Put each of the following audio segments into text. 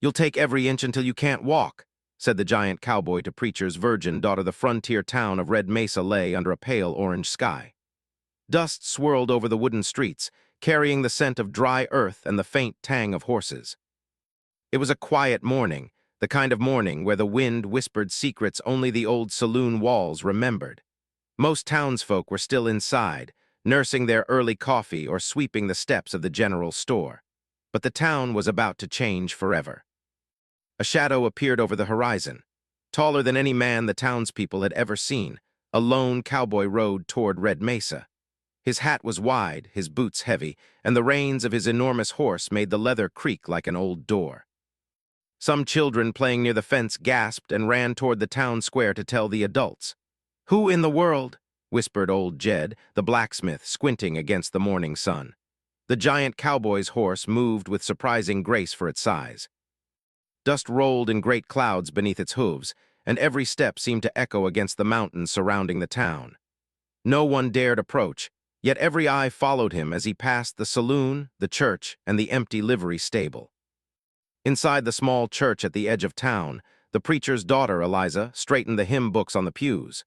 "You'll take every inch until you can't walk," said the giant cowboy to Preacher's virgin daughter. The frontier town of Red Mesa lay under a pale orange sky. Dust swirled over the wooden streets, carrying the scent of dry earth and the faint tang of horses. It was a quiet morning, the kind of morning where the wind whispered secrets only the old saloon walls remembered. Most townsfolk were still inside, nursing their early coffee or sweeping the steps of the general store. But the town was about to change forever. A shadow appeared over the horizon. Taller than any man the townspeople had ever seen, a lone cowboy rode toward Red Mesa. His hat was wide, his boots heavy, and the reins of his enormous horse made the leather creak like an old door. Some children playing near the fence gasped and ran toward the town square to tell the adults. "Who in the world?" whispered old Jed, the blacksmith, squinting against the morning sun. The giant cowboy's horse moved with surprising grace for its size. Dust rolled in great clouds beneath its hooves, and every step seemed to echo against the mountains surrounding the town. No one dared approach, yet every eye followed him as he passed the saloon, the church, and the empty livery stable. Inside the small church at the edge of town, the preacher's daughter, Eliza, straightened the hymn books on the pews.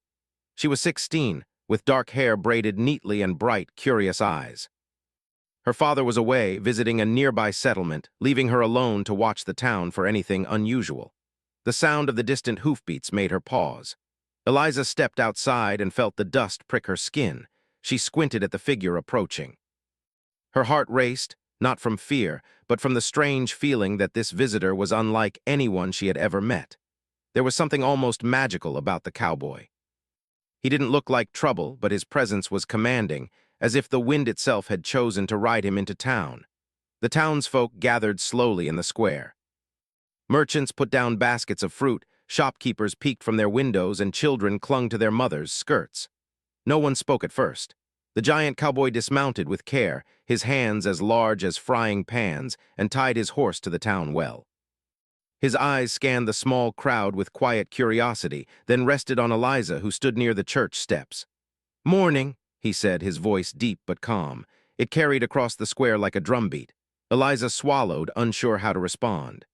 She was 16, with dark hair braided neatly and bright, curious eyes. Her father was away, visiting a nearby settlement, leaving her alone to watch the town for anything unusual. The sound of the distant hoofbeats made her pause. Eliza stepped outside and felt the dust prick her skin. She squinted at the figure approaching. Her heart raced, not from fear, but from the strange feeling that this visitor was unlike anyone she had ever met. There was something almost magical about the cowboy. He didn't look like trouble, but his presence was commanding, as if the wind itself had chosen to ride him into town. The townsfolk gathered slowly in the square. Merchants put down baskets of fruit, shopkeepers peeked from their windows, and children clung to their mothers' skirts. No one spoke at first. The giant cowboy dismounted with care, his hands as large as frying pans, and tied his horse to the town well. His eyes scanned the small crowd with quiet curiosity, then rested on Eliza, who stood near the church steps. "Morning," he said, his voice deep but calm. It carried across the square like a drumbeat. Eliza swallowed, unsure how to respond.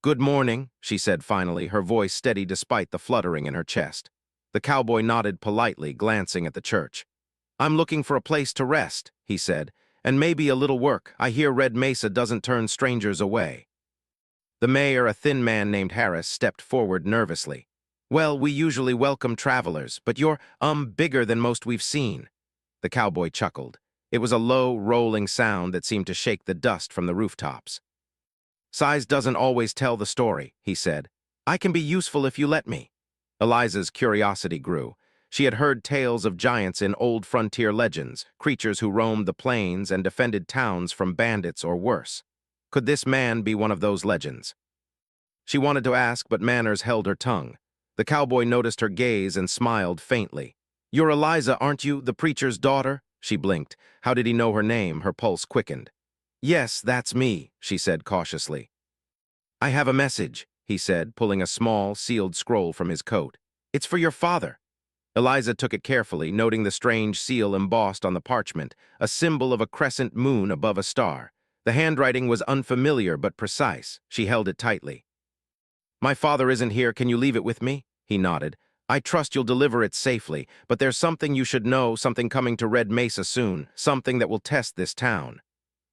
"Good morning," she said finally, her voice steady despite the fluttering in her chest. The cowboy nodded politely, glancing at the church. "I'm looking for a place to rest," he said, "and maybe a little work. I hear Red Mesa doesn't turn strangers away." The mayor, a thin man named Harris, stepped forward nervously. "Well, we usually welcome travelers, but you're, bigger than most we've seen." The cowboy chuckled. It was a low, rolling sound that seemed to shake the dust from the rooftops. "Size doesn't always tell the story," he said. "I can be useful if you let me." Eliza's curiosity grew. She had heard tales of giants in old frontier legends, creatures who roamed the plains and defended towns from bandits or worse. Could this man be one of those legends? She wanted to ask, but manners held her tongue. The cowboy noticed her gaze and smiled faintly. "You're Eliza, aren't you, the preacher's daughter?" She blinked. How did he know her name? Her pulse quickened. "Yes, that's me," she said cautiously. "I have a message," he said, pulling a small, sealed scroll from his coat. "It's for your father." Eliza took it carefully, noting the strange seal embossed on the parchment, a symbol of a crescent moon above a star. The handwriting was unfamiliar but precise. She held it tightly. "My father isn't here. Can you leave it with me?" He nodded. "I trust you'll deliver it safely, but there's something you should know, something coming to Red Mesa soon, something that will test this town."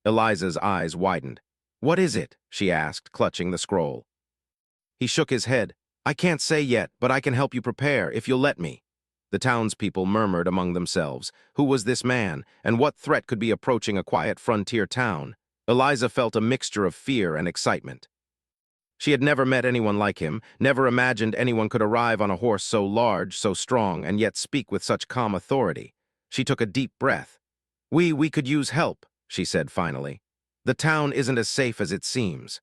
Eliza's eyes widened. "What is it?" she asked, clutching the scroll. He shook his head. "I can't say yet, but I can help you prepare, if you'll let me." The townspeople murmured among themselves. Who was this man, and what threat could be approaching a quiet frontier town? Eliza felt a mixture of fear and excitement. She had never met anyone like him, never imagined anyone could arrive on a horse so large, so strong, and yet speak with such calm authority. She took a deep breath. We could use help," she said finally. "The town isn't as safe as it seems.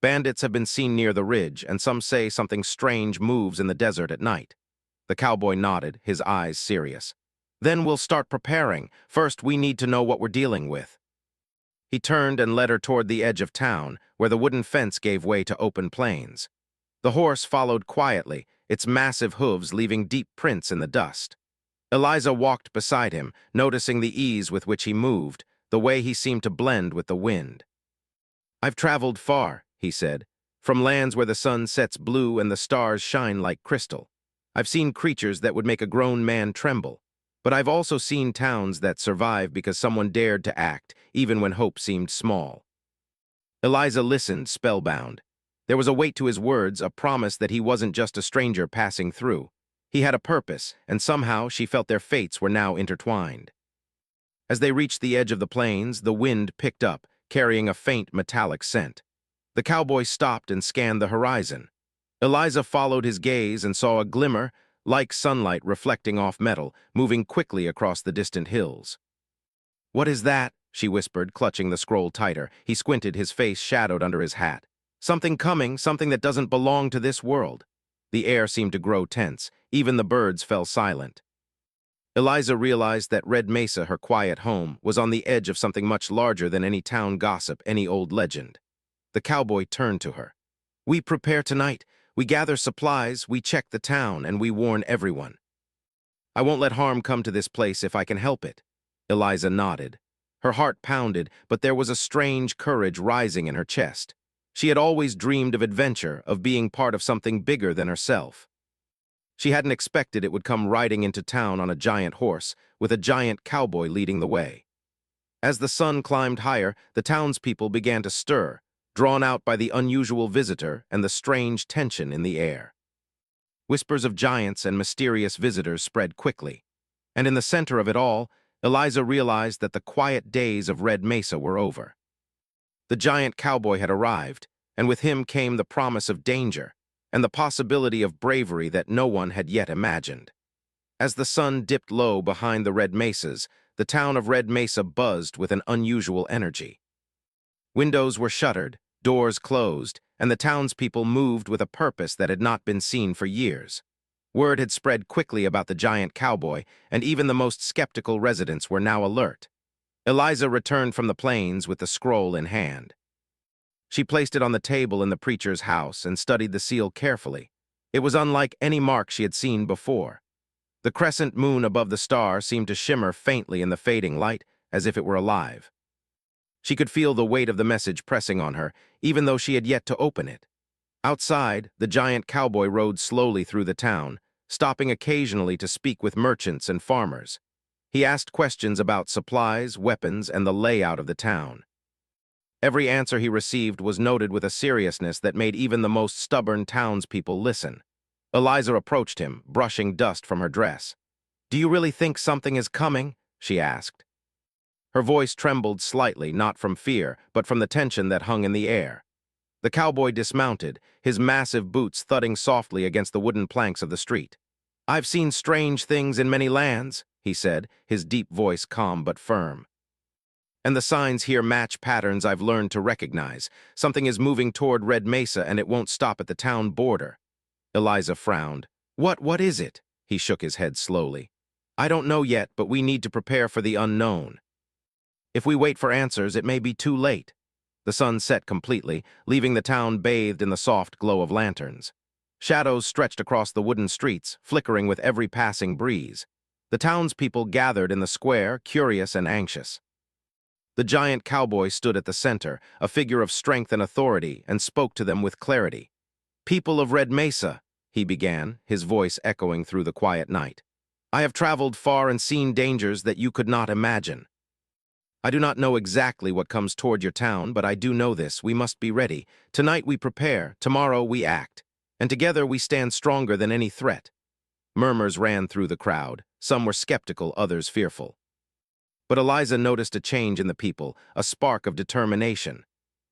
Bandits have been seen near the ridge, and some say something strange moves in the desert at night." The cowboy nodded, his eyes serious. "Then we'll start preparing. First, we need to know what we're dealing with." He turned and led her toward the edge of town, where the wooden fence gave way to open plains. The horse followed quietly, its massive hooves leaving deep prints in the dust. Eliza walked beside him, noticing the ease with which he moved, the way he seemed to blend with the wind. "I've traveled far," he said, "from lands where the sun sets blue and the stars shine like crystal. I've seen creatures that would make a grown man tremble, but I've also seen towns that survive because someone dared to act, even when hope seemed small." Eliza listened, spellbound. There was a weight to his words, a promise that he wasn't just a stranger passing through. He had a purpose, and somehow she felt their fates were now intertwined. As they reached the edge of the plains, the wind picked up, carrying a faint metallic scent. The cowboy stopped and scanned the horizon. Eliza followed his gaze and saw a glimmer, like sunlight reflecting off metal, moving quickly across the distant hills. "What is that?" she whispered, clutching the scroll tighter. He squinted, his face shadowed under his hat. "Something coming, something that doesn't belong to this world." The air seemed to grow tense. Even the birds fell silent. Eliza realized that Red Mesa, her quiet home, was on the edge of something much larger than any town gossip, any old legend. The cowboy turned to her. "We prepare tonight. We gather supplies, we check the town, and we warn everyone. I won't let harm come to this place if I can help it." Eliza nodded. Her heart pounded, but there was a strange courage rising in her chest. She had always dreamed of adventure, of being part of something bigger than herself. She hadn't expected it would come riding into town on a giant horse, with a giant cowboy leading the way. As the sun climbed higher, the townspeople began to stir, drawn out by the unusual visitor and the strange tension in the air. Whispers of giants and mysterious visitors spread quickly, and in the center of it all, Eliza realized that the quiet days of Red Mesa were over. The giant cowboy had arrived, and with him came the promise of danger and the possibility of bravery that no one had yet imagined. As the sun dipped low behind the Red Mesas, the town of Red Mesa buzzed with an unusual energy. Windows were shuttered, doors closed, and the townspeople moved with a purpose that had not been seen for years. Word had spread quickly about the giant cowboy, and even the most skeptical residents were now alert. Eliza returned from the plains with the scroll in hand. She placed it on the table in the preacher's house and studied the seal carefully. It was unlike any mark she had seen before. The crescent moon above the star seemed to shimmer faintly in the fading light, as if it were alive. She could feel the weight of the message pressing on her, even though she had yet to open it. Outside, the giant cowboy rode slowly through the town, stopping occasionally to speak with merchants and farmers. He asked questions about supplies, weapons, and the layout of the town. Every answer he received was noted with a seriousness that made even the most stubborn townspeople listen. Eliza approached him, brushing dust from her dress. "Do you really think something is coming?" she asked. Her voice trembled slightly, not from fear, but from the tension that hung in the air. The cowboy dismounted, his massive boots thudding softly against the wooden planks of the street. "I've seen strange things in many lands," he said, his deep voice calm but firm. "And the signs here match patterns I've learned to recognize. Something is moving toward Red Mesa, and it won't stop at the town border." Eliza frowned. What is it?" He shook his head slowly. "I don't know yet, but we need to prepare for the unknown. If we wait for answers, it may be too late." The sun set completely, leaving the town bathed in the soft glow of lanterns. Shadows stretched across the wooden streets, flickering with every passing breeze. The townspeople gathered in the square, curious and anxious. The giant cowboy stood at the center, a figure of strength and authority, and spoke to them with clarity. "People of Red Mesa," he began, his voice echoing through the quiet night. "I have traveled far and seen dangers that you could not imagine. I do not know exactly what comes toward your town, but I do know this: we must be ready. Tonight we prepare, tomorrow we act, and together we stand stronger than any threat." Murmurs ran through the crowd. Some were skeptical, others fearful. But Eliza noticed a change in the people, a spark of determination.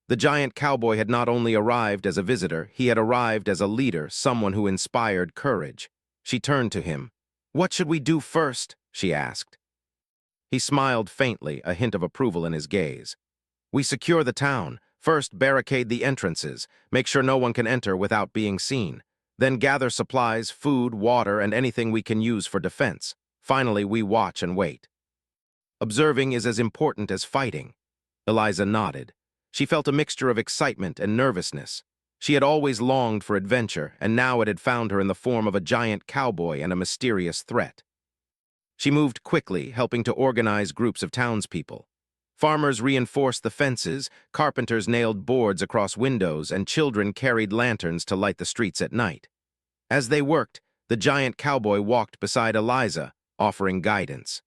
The giant cowboy had not only arrived as a visitor, he had arrived as a leader, someone who inspired courage. She turned to him. "What should we do first?" she asked. He smiled faintly, a hint of approval in his gaze. "We secure the town. First, barricade the entrances. Make sure no one can enter without being seen. Then gather supplies, food, water, and anything we can use for defense. Finally, we watch and wait." "Observing is as important as fighting." Eliza nodded. She felt a mixture of excitement and nervousness. She had always longed for adventure, and now it had found her in the form of a giant cowboy and a mysterious threat. She moved quickly, helping to organize groups of townspeople. Farmers reinforced the fences, carpenters nailed boards across windows, and children carried lanterns to light the streets at night. As they worked, the giant cowboy walked beside Eliza, offering guidance.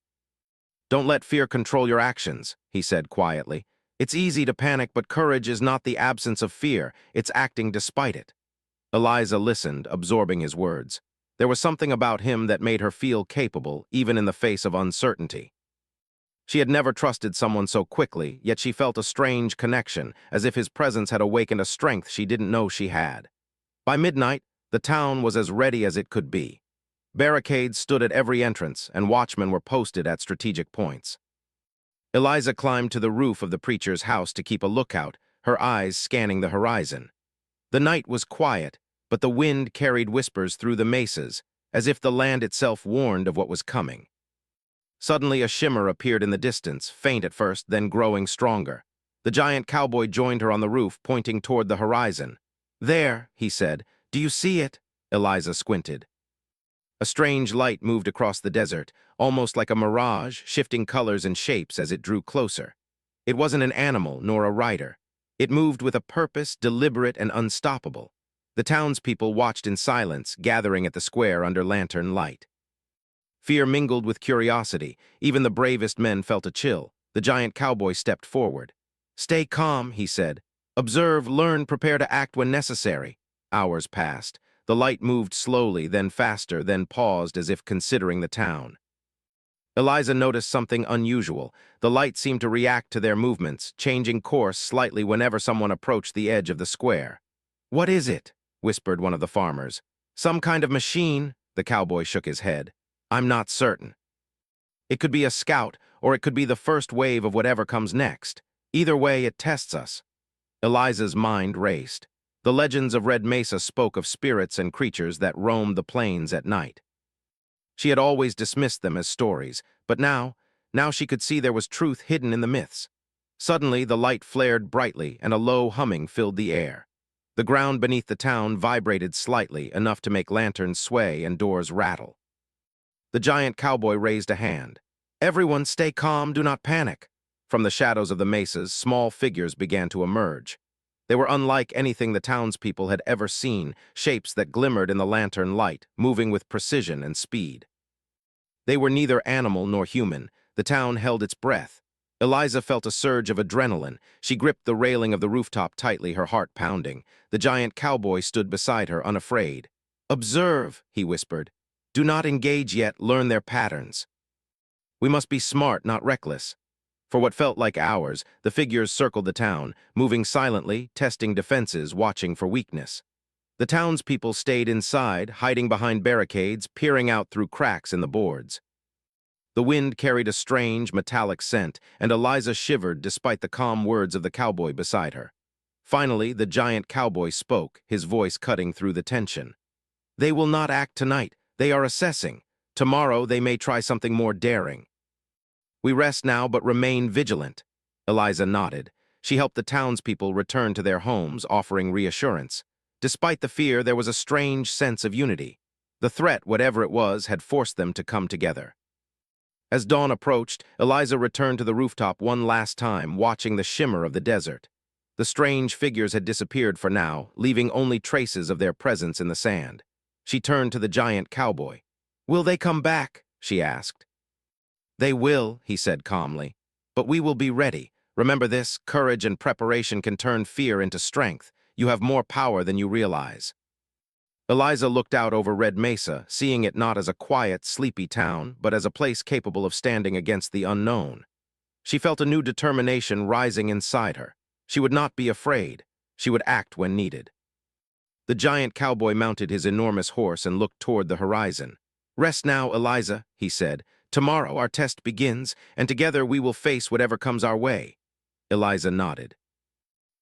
"Don't let fear control your actions," he said quietly. "It's easy to panic, but courage is not the absence of fear, it's acting despite it." Eliza listened, absorbing his words. There was something about him that made her feel capable, even in the face of uncertainty. She had never trusted someone so quickly, yet she felt a strange connection, as if his presence had awakened a strength she didn't know she had. By midnight, the town was as ready as it could be. Barricades stood at every entrance, and watchmen were posted at strategic points. Eliza climbed to the roof of the preacher's house to keep a lookout, her eyes scanning the horizon. The night was quiet, but the wind carried whispers through the mesas, as if the land itself warned of what was coming. Suddenly, a shimmer appeared in the distance, faint at first, then growing stronger. The giant cowboy joined her on the roof, pointing toward the horizon. "There," he said. "Do you see it?" Eliza squinted. A strange light moved across the desert, almost like a mirage, shifting colors and shapes as it drew closer. It wasn't an animal nor a rider. It moved with a purpose, deliberate and unstoppable. The townspeople watched in silence, gathering at the square under lantern light. Fear mingled with curiosity. Even the bravest men felt a chill. The giant cowboy stepped forward. "Stay calm," he said. "Observe, learn, prepare to act when necessary." Hours passed. The light moved slowly, then faster, then paused as if considering the town. Eliza noticed something unusual. The light seemed to react to their movements, changing course slightly whenever someone approached the edge of the square. "What is it?" whispered one of the farmers. "Some kind of machine?" The cowboy shook his head. "I'm not certain. It could be a scout, or it could be the first wave of whatever comes next. Either way, it tests us." Eliza's mind raced. The legends of Red Mesa spoke of spirits and creatures that roamed the plains at night. She had always dismissed them as stories, but now she could see there was truth hidden in the myths. Suddenly, the light flared brightly, and a low humming filled the air. The ground beneath the town vibrated slightly, enough to make lanterns sway and doors rattle. The giant cowboy raised a hand. "Everyone stay calm, do not panic." From the shadows of the mesas, small figures began to emerge. They were unlike anything the townspeople had ever seen, shapes that glimmered in the lantern light, moving with precision and speed. They were neither animal nor human. The town held its breath. Eliza felt a surge of adrenaline. She gripped the railing of the rooftop tightly, her heart pounding. The giant cowboy stood beside her, unafraid. "Observe," he whispered. "Do not engage yet, learn their patterns. We must be smart, not reckless." For what felt like hours, the figures circled the town, moving silently, testing defenses, watching for weakness. The townspeople stayed inside, hiding behind barricades, peering out through cracks in the boards. The wind carried a strange, metallic scent, and Eliza shivered despite the calm words of the cowboy beside her. Finally, the giant cowboy spoke, his voice cutting through the tension. "They will not act tonight. They are assessing. Tomorrow they may try something more daring. We rest now, but remain vigilant." Eliza nodded. She helped the townspeople return to their homes, offering reassurance. Despite the fear, there was a strange sense of unity. The threat, whatever it was, had forced them to come together. As dawn approached, Eliza returned to the rooftop one last time, watching the shimmer of the desert. The strange figures had disappeared for now, leaving only traces of their presence in the sand. She turned to the giant cowboy. "Will they come back?" she asked. "They will," he said calmly. "But we will be ready. Remember this, courage and preparation can turn fear into strength. You have more power than you realize." Eliza looked out over Red Mesa, seeing it not as a quiet, sleepy town, but as a place capable of standing against the unknown. She felt a new determination rising inside her. She would not be afraid. She would act when needed. The giant cowboy mounted his enormous horse and looked toward the horizon. "Rest now, Eliza," he said. "Tomorrow our test begins, and together we will face whatever comes our way." Eliza nodded.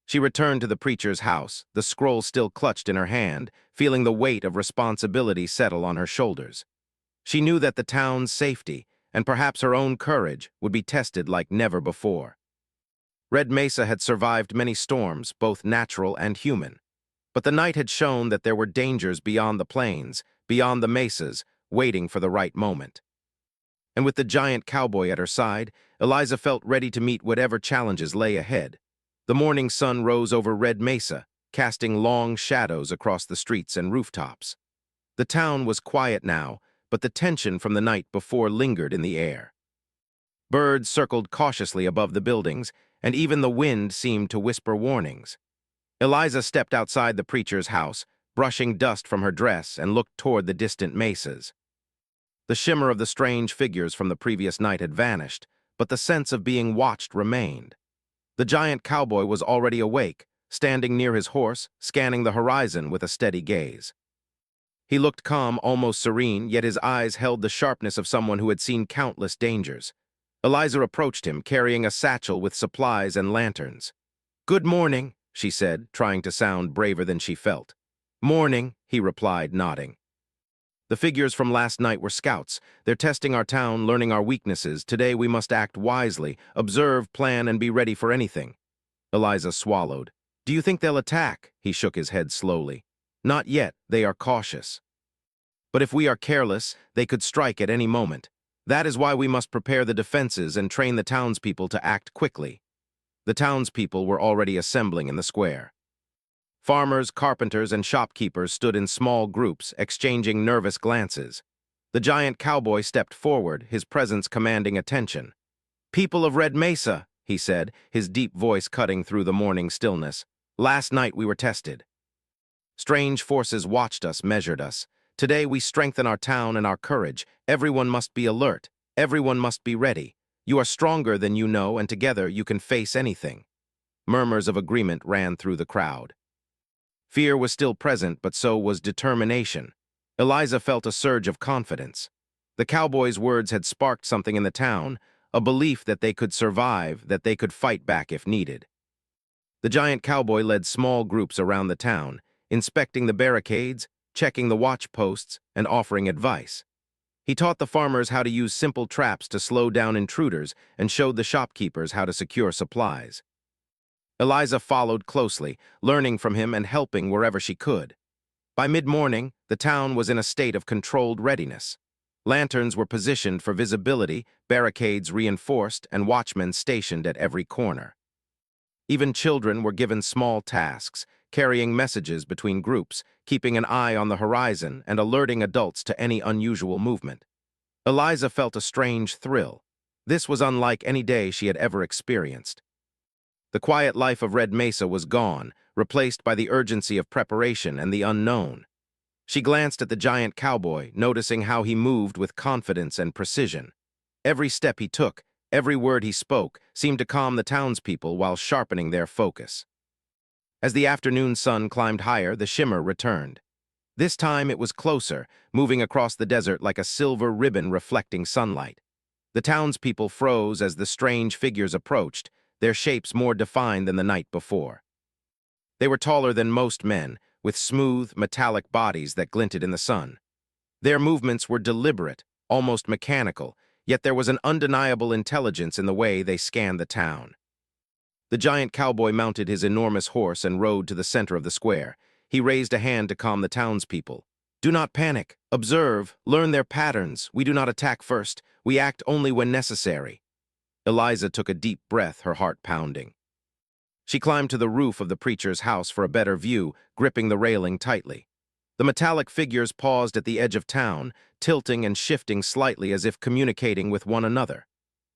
She returned to the preacher's house, the scroll still clutched in her hand, feeling the weight of responsibility settle on her shoulders. She knew that the town's safety, and perhaps her own courage, would be tested like never before. Red Mesa had survived many storms, both natural and human. But the night had shown that there were dangers beyond the plains, beyond the mesas, waiting for the right moment. and with the giant cowboy at her side, Eliza felt ready to meet whatever challenges lay ahead. The morning sun rose over Red Mesa, casting long shadows across the streets and rooftops. The town was quiet now, but the tension from the night before lingered in the air. Birds circled cautiously above the buildings, and even the wind seemed to whisper warnings. Eliza stepped outside the preacher's house, brushing dust from her dress, and looked toward the distant mesas. The shimmer of the strange figures from the previous night had vanished, but the sense of being watched remained. The giant cowboy was already awake, standing near his horse, scanning the horizon with a steady gaze. He looked calm, almost serene, yet his eyes held the sharpness of someone who had seen countless dangers. Eliza approached him, carrying a satchel with supplies and lanterns. "Good morning," she said, trying to sound braver than she felt. "Morning," he replied, nodding. "The figures from last night were scouts. They're testing our town, learning our weaknesses. Today we must act wisely, observe, plan, and be ready for anything." Eliza swallowed. "Do you think they'll attack?" He shook his head slowly. "Not yet. They are cautious. But if we are careless, they could strike at any moment. That is why we must prepare the defenses and train the townspeople to act quickly." The townspeople were already assembling in the square. Farmers, carpenters, and shopkeepers stood in small groups, exchanging nervous glances. The giant cowboy stepped forward, his presence commanding attention. "People of Red Mesa," he said, his deep voice cutting through the morning stillness. "Last night we were tested. Strange forces watched us, measured us. Today we strengthen our town and our courage. Everyone must be alert. Everyone must be ready. You are stronger than you know, and together you can face anything." Murmurs of agreement ran through the crowd. Fear was still present, but so was determination. Eliza felt a surge of confidence. The cowboy's words had sparked something in the town, a belief that they could survive, that they could fight back if needed. The giant cowboy led small groups around the town, inspecting the barricades, checking the watch posts, and offering advice. He taught the farmers how to use simple traps to slow down intruders and showed the shopkeepers how to secure supplies. Eliza followed closely, learning from him and helping wherever she could. By mid-morning, the town was in a state of controlled readiness. Lanterns were positioned for visibility, barricades reinforced, and watchmen stationed at every corner. Even children were given small tasks, carrying messages between groups, keeping an eye on the horizon, and alerting adults to any unusual movement. Eliza felt a strange thrill. This was unlike any day she had ever experienced. The quiet life of Red Mesa was gone, replaced by the urgency of preparation and the unknown. She glanced at the giant cowboy, noticing how he moved with confidence and precision. Every step he took, every word he spoke, seemed to calm the townspeople while sharpening their focus. As the afternoon sun climbed higher, the shimmer returned. This time it was closer, moving across the desert like a silver ribbon reflecting sunlight. The townspeople froze as the strange figures approached, their shapes more defined than the night before. They were taller than most men, with smooth, metallic bodies that glinted in the sun. Their movements were deliberate, almost mechanical, yet there was an undeniable intelligence in the way they scanned the town. The giant cowboy mounted his enormous horse and rode to the center of the square. He raised a hand to calm the townspeople. "Do not panic. Observe. Learn their patterns. We do not attack first. We act only when necessary." Eliza took a deep breath, her heart pounding. She climbed to the roof of the preacher's house for a better view, gripping the railing tightly. The metallic figures paused at the edge of town, tilting and shifting slightly as if communicating with one another.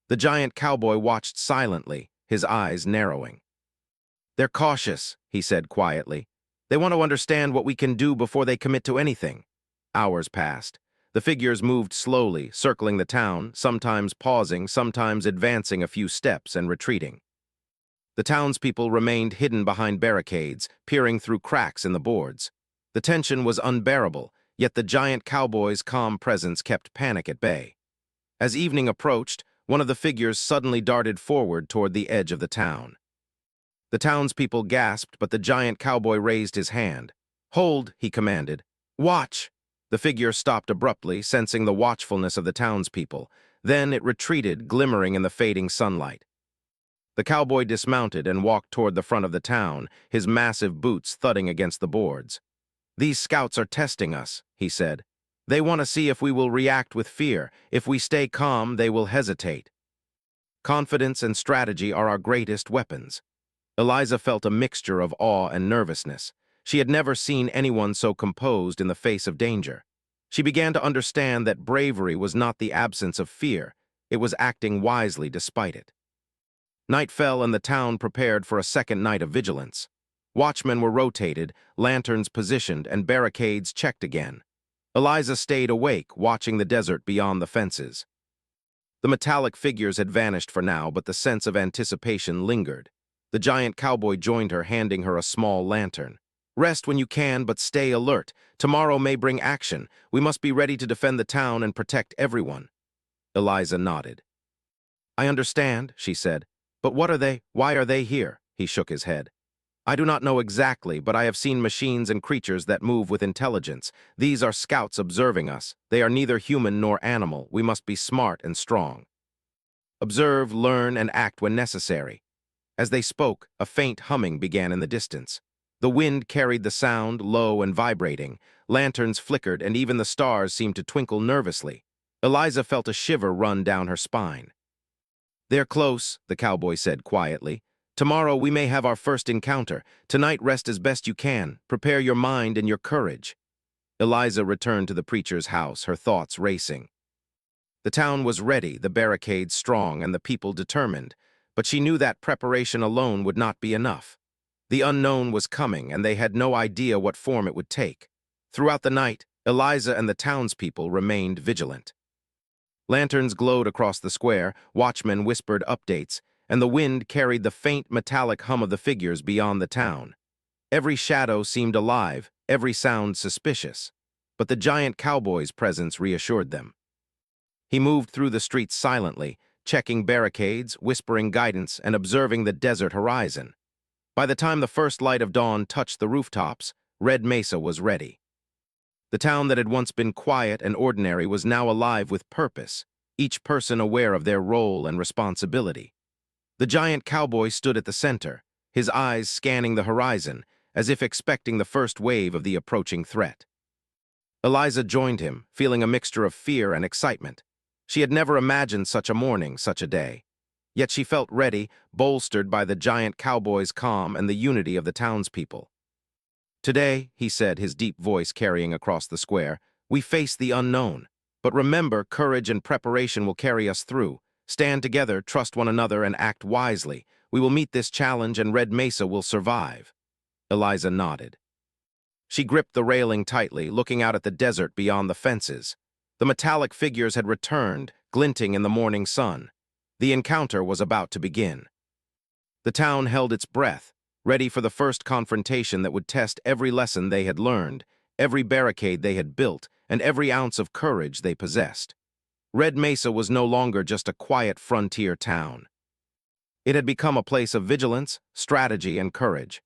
The giant cowboy watched silently, his eyes narrowing. "They're cautious," he said quietly. "They want to understand what we can do before they commit to anything." Hours passed. The figures moved slowly, circling the town, sometimes pausing, sometimes advancing a few steps and retreating. The townspeople remained hidden behind barricades, peering through cracks in the boards. The tension was unbearable, yet the giant cowboy's calm presence kept panic at bay. As evening approached, one of the figures suddenly darted forward toward the edge of the town. The townspeople gasped, but the giant cowboy raised his hand. "Hold," he commanded. "Watch." The figure stopped abruptly, sensing the watchfulness of the townspeople. Then it retreated, glimmering in the fading sunlight. The cowboy dismounted and walked toward the front of the town, his massive boots thudding against the boards. "These scouts are testing us," he said. They want to see if we will react with fear. If we stay calm, they will hesitate. Confidence and strategy are our greatest weapons. Eliza felt a mixture of awe and nervousness. She had never seen anyone so composed in the face of danger. She began to understand that bravery was not the absence of fear, it was acting wisely despite it. Night fell and the town prepared for a second night of vigilance. Watchmen were rotated, lanterns positioned, and barricades checked again. Eliza stayed awake, watching the desert beyond the fences. The metallic figures had vanished for now, but the sense of anticipation lingered. The giant cowboy joined her, handing her a small lantern. "Rest when you can, but stay alert. Tomorrow may bring action. We must be ready to defend the town and protect everyone." Eliza nodded. "I understand," she said. "But what are they? Why are they here?" He shook his head. "I do not know exactly, but I have seen machines and creatures that move with intelligence. These are scouts observing us. They are neither human nor animal. We must be smart and strong. Observe, learn, and act when necessary." As they spoke, a faint humming began in the distance. The wind carried the sound, low and vibrating. Lanterns flickered, and even the stars seemed to twinkle nervously. Eliza felt a shiver run down her spine. "They're close," the cowboy said quietly. "Tomorrow we may have our first encounter. Tonight rest as best you can. Prepare your mind and your courage." Eliza returned to the preacher's house, her thoughts racing. The town was ready, the barricades strong, and the people determined. But she knew that preparation alone would not be enough. The unknown was coming, and they had no idea what form it would take. Throughout the night, Eliza and the townspeople remained vigilant. Lanterns glowed across the square, watchmen whispered updates, and the wind carried the faint metallic hum of the figures beyond the town. Every shadow seemed alive, every sound suspicious. But the giant cowboy's presence reassured them. He moved through the streets silently, checking barricades, whispering guidance, and observing the desert horizon. By the time the first light of dawn touched the rooftops, Red Mesa was ready. The town that had once been quiet and ordinary was now alive with purpose, each person aware of their role and responsibility. The giant cowboy stood at the center, his eyes scanning the horizon, as if expecting the first wave of the approaching threat. Eliza joined him, feeling a mixture of fear and excitement. She had never imagined such a morning, such a day. Yet she felt ready, bolstered by the giant cowboy's calm and the unity of the townspeople. "Today," he said, his deep voice carrying across the square, "we face the unknown. But remember, courage and preparation will carry us through. Stand together, trust one another, and act wisely. We will meet this challenge, and Red Mesa will survive." Eliza nodded. She gripped the railing tightly, looking out at the desert beyond the fences. The metallic figures had returned, glinting in the morning sun. The encounter was about to begin. The town held its breath, ready for the first confrontation that would test every lesson they had learned, every barricade they had built, and every ounce of courage they possessed. Red Mesa was no longer just a quiet frontier town. It had become a place of vigilance, strategy, and courage.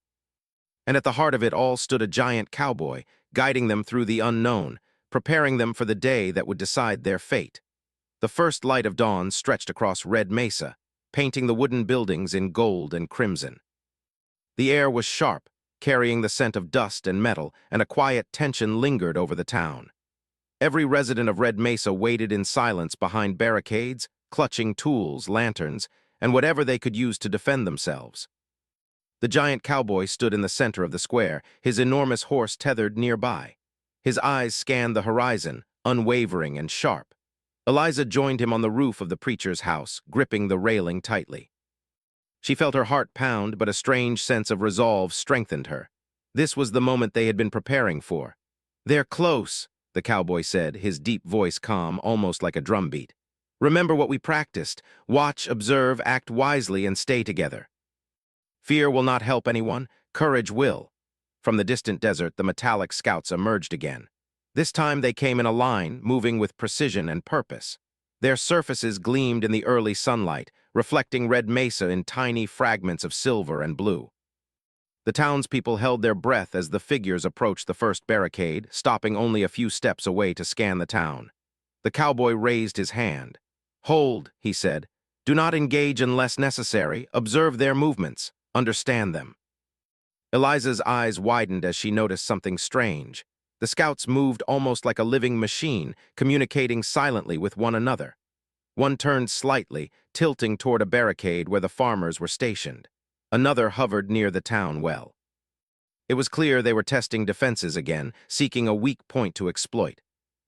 And at the heart of it all stood a giant cowboy, guiding them through the unknown, preparing them for the day that would decide their fate. The first light of dawn stretched across Red Mesa, painting the wooden buildings in gold and crimson. The air was sharp, carrying the scent of dust and metal, and a quiet tension lingered over the town. Every resident of Red Mesa waited in silence behind barricades, clutching tools, lanterns, and whatever they could use to defend themselves. The giant cowboy stood in the center of the square, his enormous horse tethered nearby. His eyes scanned the horizon, unwavering and sharp. Eliza joined him on the roof of the preacher's house, gripping the railing tightly. She felt her heart pound, but a strange sense of resolve strengthened her. This was the moment they had been preparing for. "They're close," the cowboy said, his deep voice calm, almost like a drumbeat. "Remember what we practiced. Watch, observe, act wisely, and stay together. Fear will not help anyone. Courage will." From the distant desert, the metallic scouts emerged again. This time they came in a line, moving with precision and purpose. Their surfaces gleamed in the early sunlight, reflecting Red Mesa in tiny fragments of silver and blue. The townspeople held their breath as the figures approached the first barricade, stopping only a few steps away to scan the town. The cowboy raised his hand. "Hold," he said. "Do not engage unless necessary. Observe their movements. Understand them." Eliza's eyes widened as she noticed something strange. The scouts moved almost like a living machine, communicating silently with one another. One turned slightly, tilting toward a barricade where the farmers were stationed. Another hovered near the town well. It was clear they were testing defenses again, seeking a weak point to exploit.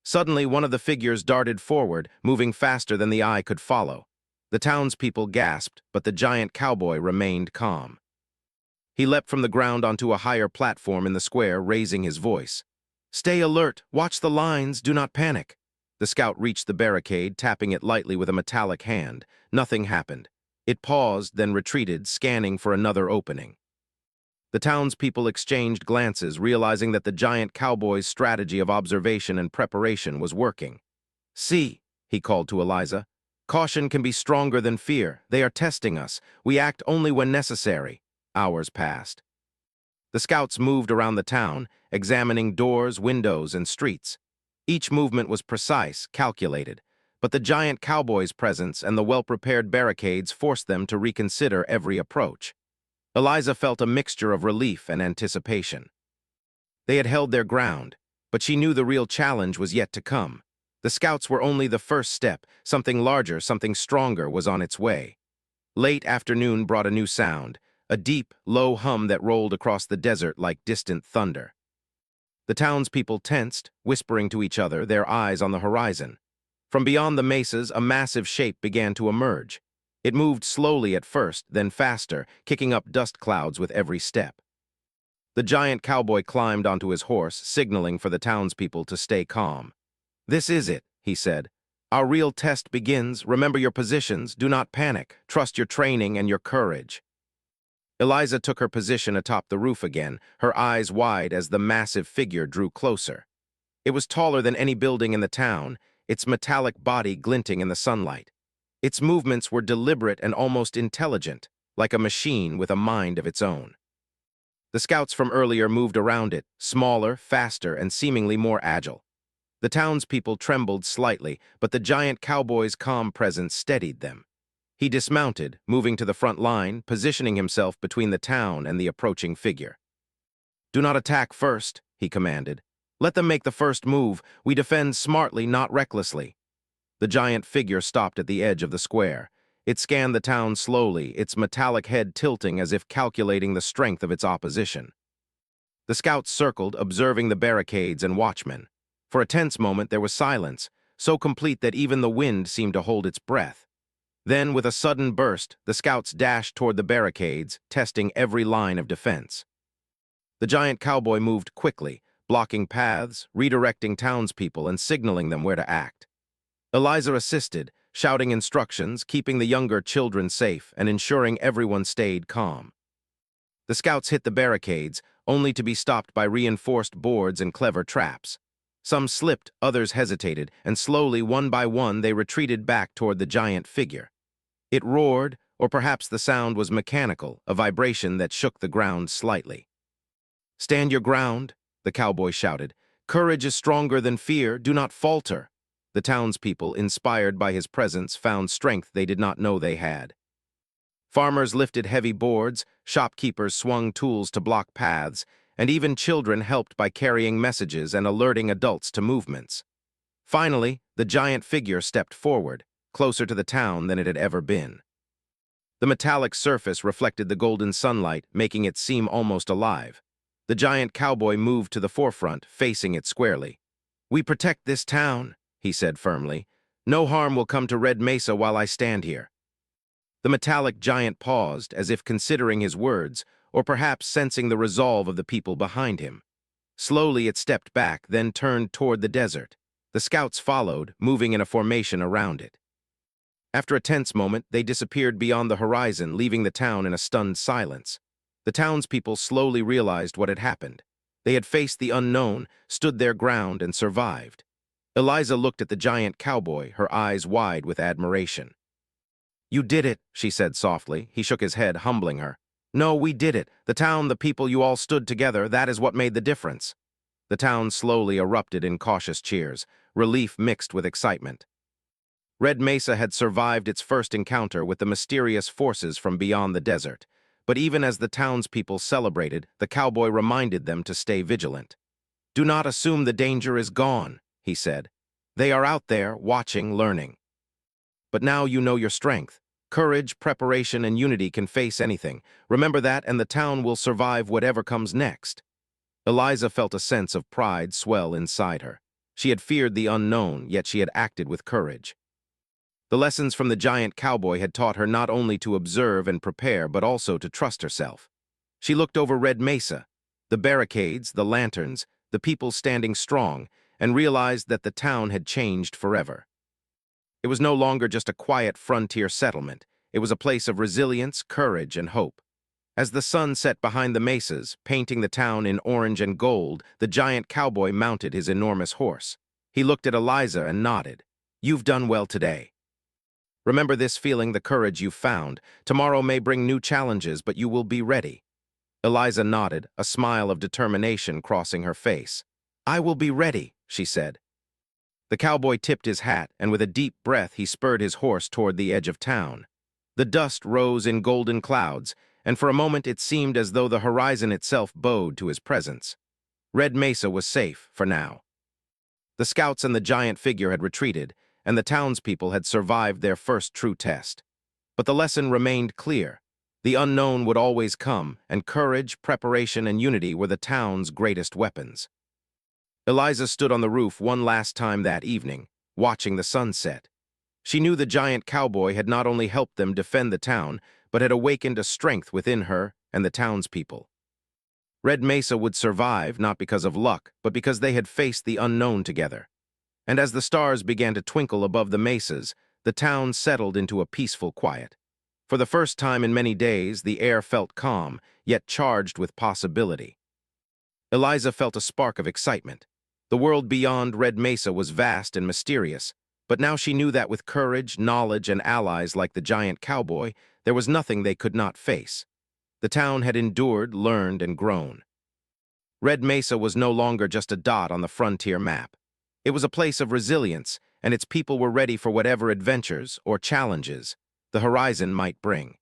Suddenly, one of the figures darted forward, moving faster than the eye could follow. The townspeople gasped, but the giant cowboy remained calm. He leapt from the ground onto a higher platform in the square, raising his voice. "Stay alert, watch the lines, do not panic." The scout reached the barricade, tapping it lightly with a metallic hand. Nothing happened. It paused, then retreated, scanning for another opening. The townspeople exchanged glances, realizing that the giant cowboy's strategy of observation and preparation was working. "See," he called to Eliza. "Caution can be stronger than fear. They are testing us. We act only when necessary." Hours passed. The scouts moved around the town, examining doors, windows, and streets. Each movement was precise, calculated, but the giant cowboy's presence and the well-prepared barricades forced them to reconsider every approach. Eliza felt a mixture of relief and anticipation. They had held their ground, but she knew the real challenge was yet to come. The scouts were only the first step. Something larger, something stronger was on its way. Late afternoon brought a new sound, a deep, low hum that rolled across the desert like distant thunder. The townspeople tensed, whispering to each other, their eyes on the horizon. From beyond the mesas, a massive shape began to emerge. It moved slowly at first, then faster, kicking up dust clouds with every step. The giant cowboy climbed onto his horse, signaling for the townspeople to stay calm. "This is it," he said. "Our real test begins. Remember your positions. Do not panic. Trust your training and your courage." Eliza took her position atop the roof again, her eyes wide as the massive figure drew closer. It was taller than any building in the town, its metallic body glinting in the sunlight. Its movements were deliberate and almost intelligent, like a machine with a mind of its own. The scouts from earlier moved around it, smaller, faster, and seemingly more agile. The townspeople trembled slightly, but the giant cowboy's calm presence steadied them. He dismounted, moving to the front line, positioning himself between the town and the approaching figure. "Do not attack first," he commanded. "Let them make the first move. We defend smartly, not recklessly." The giant figure stopped at the edge of the square. It scanned the town slowly, its metallic head tilting as if calculating the strength of its opposition. The scouts circled, observing the barricades and watchmen. For a tense moment, there was silence, so complete that even the wind seemed to hold its breath. Then, with a sudden burst, the scouts dashed toward the barricades, testing every line of defense. The giant cowboy moved quickly, blocking paths, redirecting townspeople, and signaling them where to act. Eliza assisted, shouting instructions, keeping the younger children safe, and ensuring everyone stayed calm. The scouts hit the barricades, only to be stopped by reinforced boards and clever traps. Some slipped, others hesitated, and slowly, one by one, they retreated back toward the giant figure. It roared, or perhaps the sound was mechanical, a vibration that shook the ground slightly. "Stand your ground," the cowboy shouted. "Courage is stronger than fear. Do not falter." The townspeople, inspired by his presence, found strength they did not know they had. Farmers lifted heavy boards, shopkeepers swung tools to block paths, and even children helped by carrying messages and alerting adults to movements. Finally, the giant figure stepped forward, closer to the town than it had ever been. The metallic surface reflected the golden sunlight, making it seem almost alive. The giant cowboy moved to the forefront, facing it squarely. "We protect this town," he said firmly. "No harm will come to Red Mesa while I stand here." The metallic giant paused, as if considering his words, or perhaps sensing the resolve of the people behind him. Slowly it stepped back, then turned toward the desert. The scouts followed, moving in a formation around it. After a tense moment, they disappeared beyond the horizon, leaving the town in a stunned silence. The townspeople slowly realized what had happened. They had faced the unknown, stood their ground, and survived. Eliza looked at the giant cowboy, her eyes wide with admiration. "You did it," she said softly. He shook his head, humbling her. "No, we did it. The town, the people, you all stood together. That is what made the difference." The town slowly erupted in cautious cheers, relief mixed with excitement. Red Mesa had survived its first encounter with the mysterious forces from beyond the desert, but even as the townspeople celebrated, the cowboy reminded them to stay vigilant. Do not assume the danger is gone, he said. They are out there, watching, learning. But now you know your strength. Courage, preparation, and unity can face anything. Remember that, and the town will survive whatever comes next. Eliza felt a sense of pride swell inside her. She had feared the unknown, yet she had acted with courage. The lessons from the giant cowboy had taught her not only to observe and prepare, but also to trust herself. She looked over Red Mesa, the barricades, the lanterns, the people standing strong, and realized that the town had changed forever. It was no longer just a quiet frontier settlement. It was a place of resilience, courage, and hope. As the sun set behind the mesas, painting the town in orange and gold, the giant cowboy mounted his enormous horse. He looked at Eliza and nodded. You've done well today. Remember this feeling, the courage you've found. Tomorrow may bring new challenges, but you will be ready. Eliza nodded, a smile of determination crossing her face. I will be ready, she said. The cowboy tipped his hat, and with a deep breath he spurred his horse toward the edge of town. The dust rose in golden clouds, and for a moment it seemed as though the horizon itself bowed to his presence. Red Mesa was safe, for now. The scouts and the giant figure had retreated, and the townspeople had survived their first true test. But the lesson remained clear. The unknown would always come, and courage, preparation, and unity were the town's greatest weapons. Eliza stood on the roof one last time that evening, watching the sunset. She knew the giant cowboy had not only helped them defend the town, but had awakened a strength within her and the townspeople. Red Mesa would survive, not because of luck, but because they had faced the unknown together. And as the stars began to twinkle above the mesas, the town settled into a peaceful quiet. For the first time in many days, the air felt calm, yet charged with possibility. Eliza felt a spark of excitement. The world beyond Red Mesa was vast and mysterious, but now she knew that with courage, knowledge, and allies like the giant cowboy, there was nothing they could not face. The town had endured, learned, and grown. Red Mesa was no longer just a dot on the frontier map. It was a place of resilience, and its people were ready for whatever adventures or challenges the horizon might bring.